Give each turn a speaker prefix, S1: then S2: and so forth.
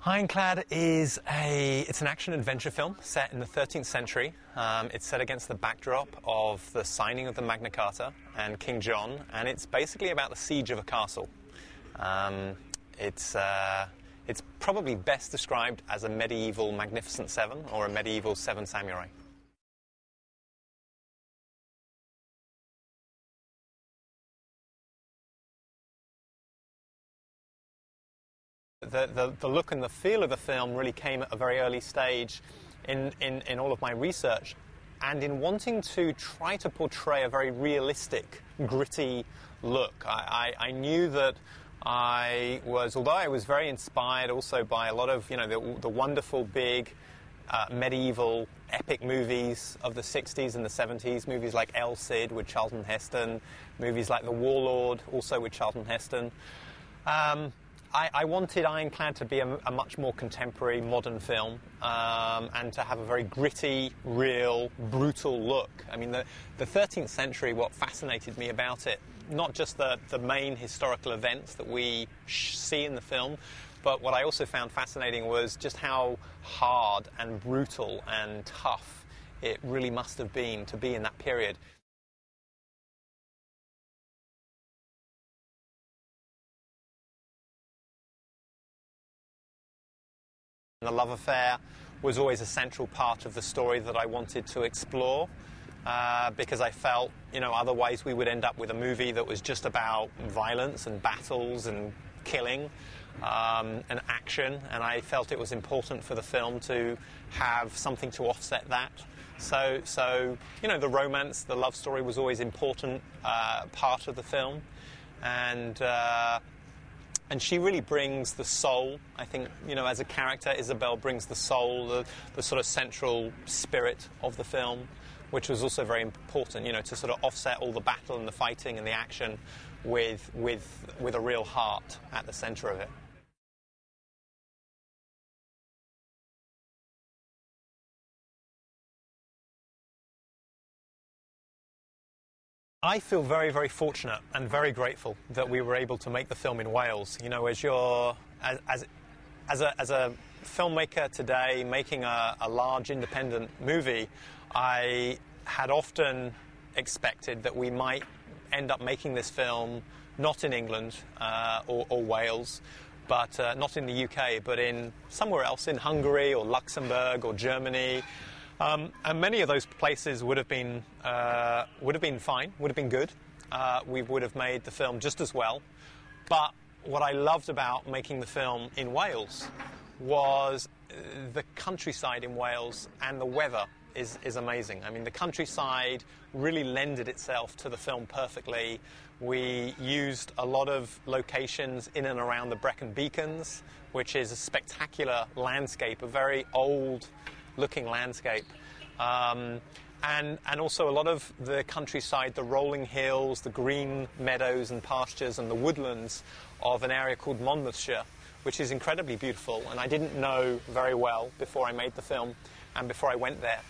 S1: Ironclad is it's an action-adventure film set in the 13th century. It's set against the backdrop of the signing of the Magna Carta and King John, and it's basically about the siege of a castle. It's probably best described as a medieval Magnificent Seven or a medieval Seven Samurai. The look and the feel of the film really came at a very early stage in all of my research, and in wanting to try to portray a very realistic, gritty look. I knew that although I was very inspired also by a lot of, the wonderful big medieval epic movies of the 60s and the 70s, movies like El Cid with Charlton Heston, movies like The Warlord, also with Charlton Heston. I wanted Ironclad to be a much more contemporary, modern film, and to have a very gritty, real, brutal look. I mean, the 13th century, what fascinated me about it, not just the main historical events that we see in the film, but what I also found fascinating was just how hard and brutal and tough it really must have been to be in that period. The love affair was always a central part of the story that I wanted to explore, because I felt, otherwise we would end up with a movie that was just about violence and battles and killing and action, and I felt it was important for the film to have something to offset that. So the romance, the love story was always an important part of the film, and she really brings the soul. I think, as a character, Isabel brings the soul, the sort of central spirit of the film, which was also very important, to sort of offset all the battle and the fighting and the action with a real heart at the center of it. I feel very, very fortunate and very grateful that we were able to make the film in Wales. As a filmmaker today, making a large independent movie, I had often expected that we might end up making this film not in England or Wales, but not in the UK, but in somewhere else, in Hungary or Luxembourg or Germany. And many of those places would have been fine, would have been good. We would have made the film just as well. But what I loved about making the film in Wales was the countryside in Wales, and the weather is amazing. I mean, the countryside really lended itself to the film perfectly. We used a lot of locations in and around the Brecon Beacons, which is a spectacular landscape, a very old-looking landscape. And also a lot of the countryside, the rolling hills, the green meadows and pastures and the woodlands of an area called Monmouthshire, which is incredibly beautiful, and I didn't know very well before I made the film and before I went there.